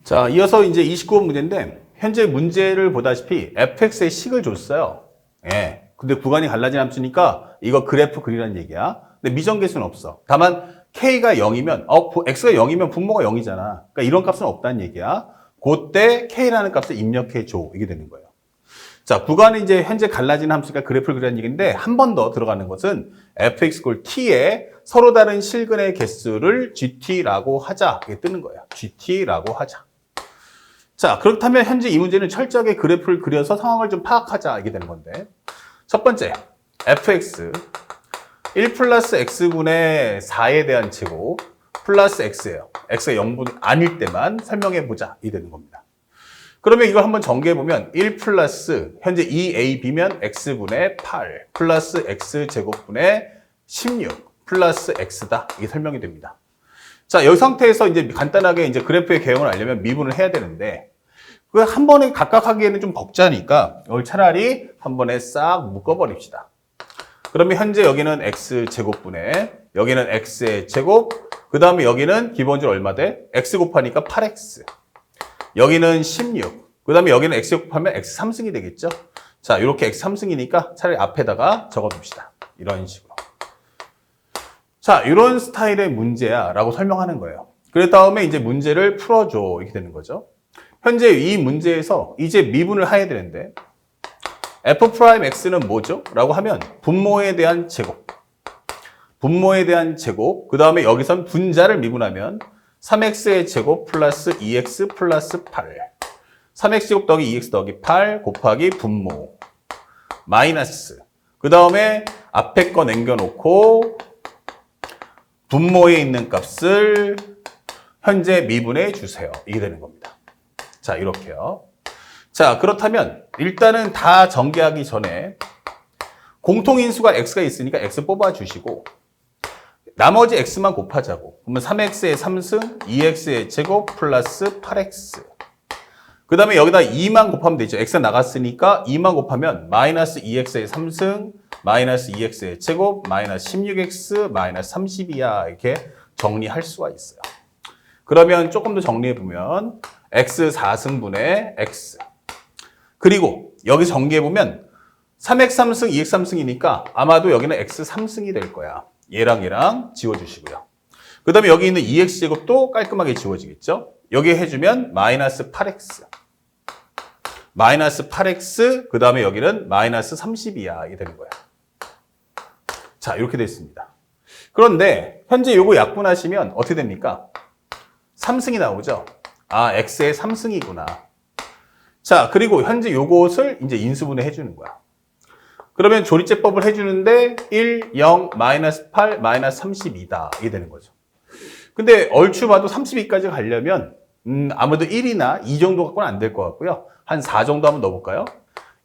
자, 이어서 이제 29번 문제인데, 현재 문제를 보다시피 fx의 식을 줬어요. 예. 근데 구간이 갈라진 함수니까 이거 그래프 그리라는 얘기야. 근데 미정계수는 없어. 다만 k가 0이면, x가 0이면 분모가 0이잖아. 그러니까 이런 값은 없다는 얘기야. 그때 k라는 값을 입력해줘. 이게 되는 거예요. 자, 구간이 이제 현재 갈라진 함수가 그래프를 그리라는 얘기인데, 한 번 더 들어가는 것은 fx 꼴 t에 서로 다른 실근의 개수를 gt라고 하자. 이게 뜨는 거예요. gt라고 하자. 자, 그렇다면 현재 이 문제는 철저하게 그래프를 그려서 상황을 좀 파악하자. 이게 되는 건데. 첫 번째, fx 1 플러스 x분의 4에 대한 제곱 플러스 x예요. x가 0분이 아닐 때만 설명해보자. 이 되는 겁니다. 그러면 이걸 한번 전개해보면 1 플러스 현재 2ab면 x분의 8 플러스 x제곱분의 16 플러스 x다. 이게 설명이 됩니다. 자, 이 상태에서 이제 간단하게 이제 그래프의 개형을 알려면 미분을 해야 되는데, 그 한 번에 각각 하기에는 좀 벅차니까 이걸 차라리 한 번에 싹 묶어버립시다. 그러면 현재 여기는 x제곱분의, 여기는 x의 제곱, 그 다음에 여기는 기본적으로 얼마 돼? x 곱하니까 8x. 여기는 16. 그 다음에 여기는 x 곱하면 x 3승이 되겠죠? 자, 이렇게 x 3승이니까 차라리 앞에다가 적어둡시다. 이런 식으로. 자, 이런 스타일의 문제야 라고 설명하는 거예요. 그 다음에 이제 문제를 풀어줘. 이렇게 되는 거죠. 현재 이 문제에서 이제 미분을 해야 되는데, f'x는 뭐죠? 라고 하면 분모에 대한 제곱. 분모에 대한 제곱. 그 다음에 여기선 분자를 미분하면 3x의 제곱 플러스 2x 플러스 8. 3x 제곱 더하기 2x 더하기 8 곱하기 분모. 마이너스. 그 다음에 앞에 거 남겨놓고 분모에 있는 값을 현재 미분해 주세요. 이게 되는 겁니다. 자, 이렇게요. 자, 그렇다면 일단은 다 전개하기 전에 공통인수가 x가 있으니까 x 뽑아주시고 나머지 x만 곱하자고. 그러면 3x의 3승, 2x의 제곱 플러스 8x. 그 다음에 여기다 2만 곱하면 되죠. x가 나갔으니까 2만 곱하면 마이너스 2x의 3승, 마이너스 2x의 제곱, 마이너스 16x, 마이너스 32야. 이렇게 정리할 수가 있어요. 그러면 조금 더 정리해보면 x 4승분의 x. 그리고 여기 전개해보면 3x 3승, 2x 3승이니까 아마도 여기는 x 3승이 될 거야. 얘랑 얘랑 지워주시고요. 그 다음에 여기 있는 2x 제곱도 깔끔하게 지워지겠죠? 여기 해주면 마이너스 8x. 마이너스 8x, 그 다음에 여기는 마이너스 32야. 이게 되는 거야. 자, 이렇게 됐습니다. 그런데 현재 요거 약분하시면 어떻게 됩니까? 3승이 나오죠? 아, x의 3승이구나. 자, 그리고 현재 요것을 이제 인수분해 해주는 거야. 그러면 조리제법을 해주는데 1, 0, 마이너스 8, 마이너스 32다. 이게 되는 거죠. 근데 얼추 봐도 32까지 가려면 아무래도 1이나 2 정도 갖고는 안 될 것 같고요. 한 4 정도 한번 넣어볼까요?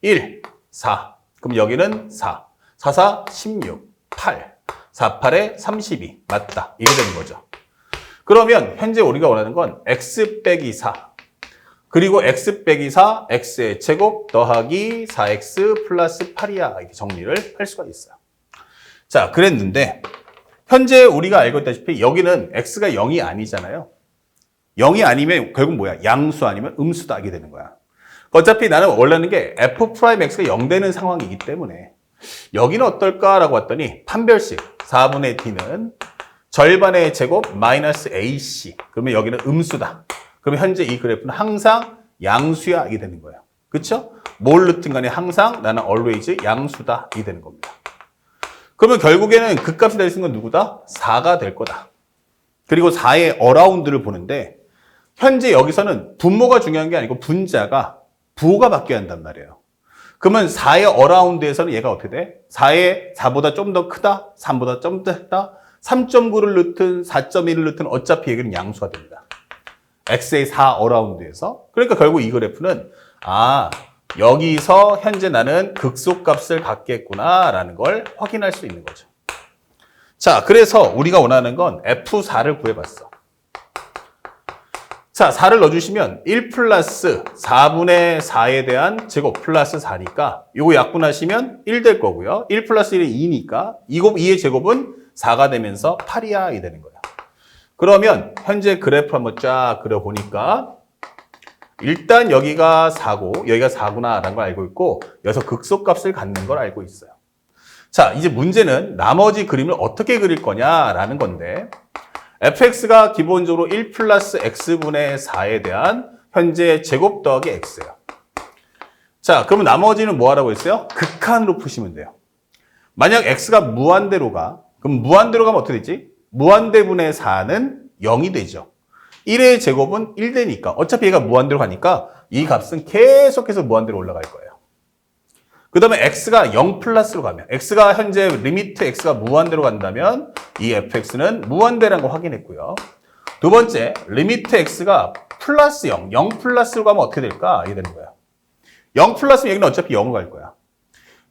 1, 4. 그럼 여기는 4. 4, 4, 16. 8. 4, 8에 32. 맞다. 이게 되는 거죠. 그러면 현재 우리가 원하는 건 x 빼기 4. 그리고 x 빼기 4, x의 제곱 더하기 4x 플러스 8이야. 이렇게 정리를 할 수가 있어요. 자, 그랬는데 현재 우리가 알고 있다시피 여기는 x가 0이 아니잖아요. 0이 아니면 결국 뭐야? 양수 아니면 음수다. 이게 되는 거야. 어차피 나는 원하는 게 f'x가 0 되는 상황이기 때문에 여기는 어떨까라고 봤더니 판별식 4분의 d는 절반의 제곱 마이너스 ac. 그러면 여기는 음수다. 그러면 현재 이 그래프는 항상 양수야. 이게 되는 거예요. 그렇죠? 뭘 넣든 간에 항상 나는 always 양수다. 이게 되는 겁니다. 그러면 결국에는 그 값이 될 수 있는 건 누구다? 4가 될 거다. 그리고 4의 어라운드를 보는데 현재 여기서는 분모가 중요한 게 아니고 분자가 부호가 바뀌어야 한단 말이에요. 그러면 4의 어라운드에서는 얘가 어떻게 돼? 4보다 좀 더 크다? 3보다 좀 더 크다? 3.9를 넣든 4.1을 넣든 어차피 여기는 양수가 됩니다. x의 4 어라운드에서. 그러니까 결국 이 그래프는 여기서 현재 나는 극소값을 갖겠구나라는 걸 확인할 수 있는 거죠. 자, 그래서 우리가 원하는 건 f4를 구해봤어. 자, 4를 넣어주시면 1 플러스 4분의 4에 대한 제곱 플러스 4니까 요거 약분하시면 1 될 거고요. 1 플러스 1은 2니까 2의 제곱은 4가 되면서 8이야. 이 되는 거야. 그러면 현재 그래프 한번 쫙 그려보니까 일단 여기가 4고 여기가 4구나라는 걸 알고 있고 여기서 극소값을 갖는 걸 알고 있어요. 자, 이제 문제는 나머지 그림을 어떻게 그릴 거냐라는 건데 fx가 기본적으로 1 플러스 x분의 4에 대한 현재 제곱 더하기 x예요. 자, 그러면 나머지는 뭐 하라고 했어요? 극한으로 푸시면 돼요. 만약 x가 무한대로 가, 그럼 무한대로 가면 어떻게 되지? 무한대분의 4는 0이 되죠. 1의 제곱은 1 되니까 어차피 얘가 무한대로 가니까 이 값은 계속해서 무한대로 올라갈 거예요. 그 다음에 x가 0 플러스로 가면 x가 현재 리미트 x가 무한대로 간다면 이 fx는 무한대라는 거 확인했고요. 두 번째, 리미트 x가 플러스 0, 0 플러스로 가면 어떻게 될까? 이게 되는 거예요. 0 플러스면 여기는 어차피 0으로 갈 거야.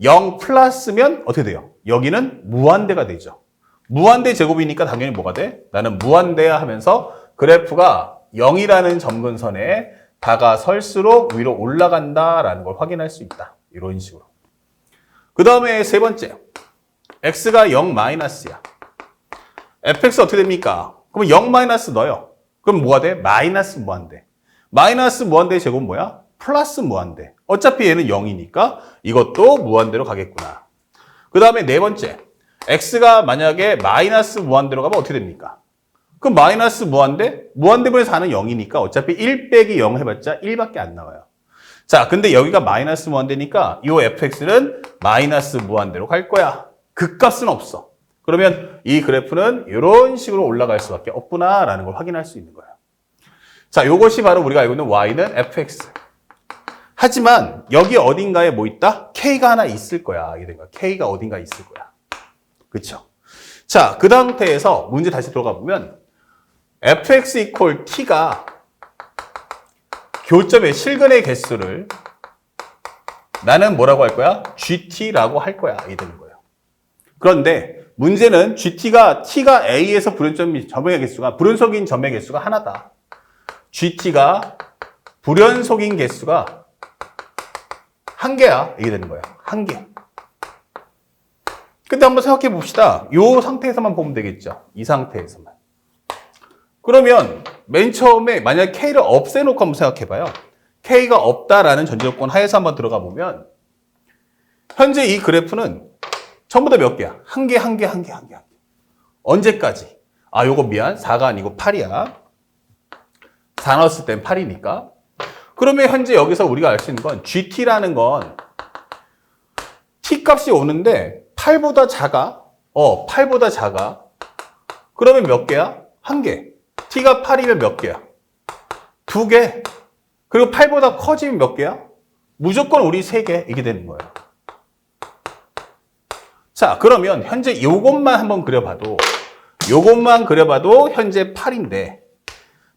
0 플러스면 어떻게 돼요? 여기는 무한대가 되죠. 무한대 제곱이니까 당연히 뭐가 돼? 나는 무한대야 하면서 그래프가 0이라는 점근선에 다가설수록 위로 올라간다라는 걸 확인할 수 있다. 이런 식으로. 그 다음에 세 번째, x가 0 마이너스야. fx 어떻게 됩니까? 그럼 0 마이너스 넣어요. 그럼 뭐가 돼? 마이너스 무한대. 마이너스 무한대의 제곱은 뭐야? 플러스 무한대. 어차피 얘는 0이니까 이것도 무한대로 가겠구나. 그 다음에 네 번째, x가 만약에 마이너스 무한대로 가면 어떻게 됩니까? 그럼 마이너스 무한대? 무한대분의 4는 0이니까 어차피 1 빼기 0 해봤자 1밖에 안 나와요. 자, 근데 여기가 마이너스 무한대니까 이 fx는 마이너스 무한대로 갈 거야. 극값은 없어. 그러면 이 그래프는 이런 식으로 올라갈 수밖에 없구나라는 걸 확인할 수 있는 거예요. 자, 이것이 바로 우리가 알고 있는 y는 fx. 하지만 여기 어딘가에 뭐 있다? k가 하나 있을 거야. 이게 된 거야. k가 어딘가에 있을 거야. 그렇죠? 자, 그 상태에서 문제 다시 들어가 보면 fx equal t가 교점의 실근의 개수를 나는 뭐라고 할 거야? gt라고 할 거야. 이게 되는 거예요. 그런데 문제는 t가 A에서 불연점의 개수가 불연속인 점의 개수가 하나다. gt가 불연속인 개수가 한 개야. 이게 되는 거예요. 한 개. 근데 한번 생각해 봅시다. 이 상태에서만 보면 되겠죠. 이 상태에서만. 그러면 맨 처음에 만약 K를 없애놓고 한번 생각해봐요. K가 없다라는 전제조건 하에서 한번 들어가 보면 현재 이 그래프는 전부 다 몇 개야? 한 개. 언제까지? 아, 요거 미안. 4가 아니고 8이야. 4 넣었을 땐 8이니까. 그러면 현재 여기서 우리가 알 수 있는 건 GT라는 건 T 값이 오는데 8보다 작아. 8보다 작아. 그러면 몇 개야? 한 개. T가 8이면 몇 개야? 2개. 그리고 8보다 커지면 몇 개야? 무조건 우리 3개. 이게 되는 거예요. 자, 그러면 현재 요것만 한번 그려봐도 현재 8인데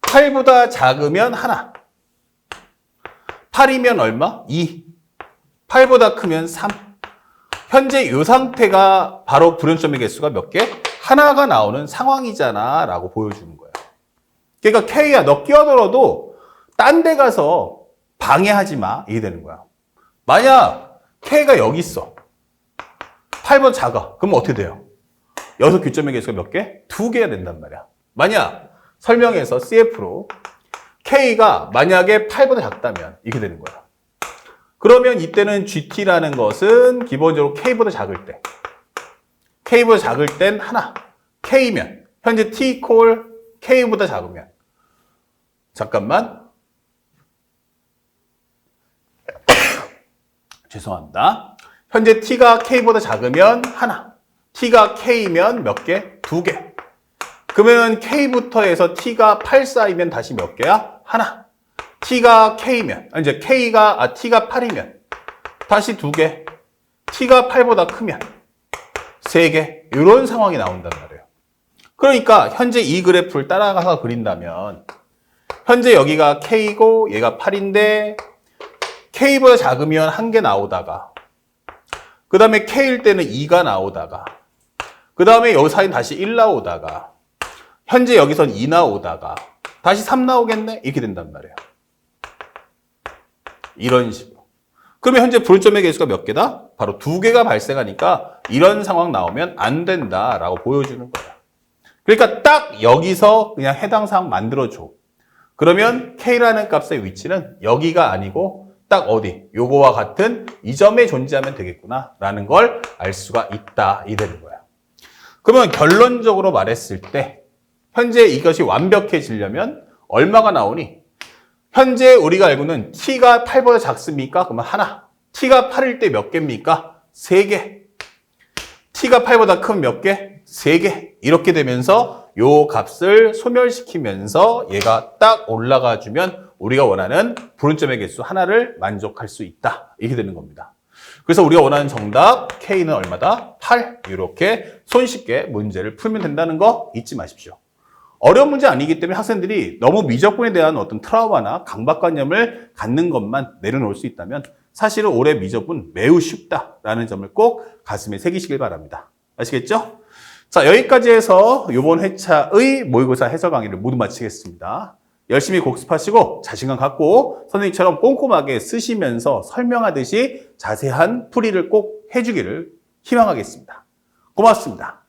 8보다 작으면 하나. 8이면 얼마? 2. 8보다 크면 3. 현재 이 상태가 바로 불연점의 개수가 몇 개? 하나가 나오는 상황이잖아 라고 보여주는 거예요. 그러니까 K야, 너 끼어들어도 딴 데 가서 방해하지 마. 이게 되는 거야. 만약 K가 여기 있어. 8보다 작아. 그럼 어떻게 돼요? 여기서 교점의 개수가 몇 개? 2개가 된단 말이야. 만약 설명에서 CF로 K가 만약에 8보다 작다면 이렇게 되는 거야. 그러면 이때는 GT라는 것은 기본적으로 K보다 작을 때. K보다 작을 땐 하나. K면 현재 T equal K보다 작으면 잠깐만. 죄송합니다. 현재 T가 K보다 작으면 하나. T가 K면 몇 개? 2개. 그러면 K부터 해서 T가 8 쌓이면 다시 몇 개야? 하나. T가 K면, T가 8이면 다시 2개. T가 8보다 크면 3개. 이런 상황이 나온단 말이에요. 그러니까 현재 이 그래프를 따라가서 그린다면 현재 여기가 K고 얘가 8인데 K보다 작으면 1개 나오다가 그 다음에 K일 때는 2가 나오다가 그 다음에 여기 사이는 다시 1 나오다가 현재 여기선 2 나오다가 다시 3 나오겠네? 이렇게 된단 말이에요. 이런 식으로. 그러면 현재 불연점의 개수가 몇 개다? 바로 2개가 발생하니까 이런 상황 나오면 안 된다라고 보여주는 거야. 그러니까 딱 여기서 그냥 해당 사항 만들어줘. 그러면 K라는 값의 위치는 여기가 아니고 딱 어디? 요거와 같은 이 점에 존재하면 되겠구나 라는 걸 알 수가 있다. 이 되는 거야. 그러면 결론적으로 말했을 때 현재 이것이 완벽해지려면 얼마가 나오니? 현재 우리가 알고는 T가 8보다 작습니까? 그러면 하나. T가 8일 때 몇 개입니까? 3개. T가 8보다 큰 몇 개? 3개. 이렇게 되면서 요 값을 소멸시키면서 얘가 딱 올라가 주면 우리가 원하는 불운점의 개수 하나를 만족할 수 있다. 이렇게 되는 겁니다. 그래서 우리가 원하는 정답 K는 얼마다? 8. 이렇게 손쉽게 문제를 풀면 된다는 거 잊지 마십시오. 어려운 문제 아니기 때문에 학생들이 너무 미적분에 대한 어떤 트라우마나 강박관념을 갖는 것만 내려놓을 수 있다면 사실은 올해 미적분 매우 쉽다라는 점을 꼭 가슴에 새기시길 바랍니다. 아시겠죠? 자, 여기까지 해서 이번 회차의 모의고사 해설 강의를 모두 마치겠습니다. 열심히 복습하시고 자신감 갖고 선생님처럼 꼼꼼하게 쓰시면서 설명하듯이 자세한 풀이를 꼭 해주기를 희망하겠습니다. 고맙습니다.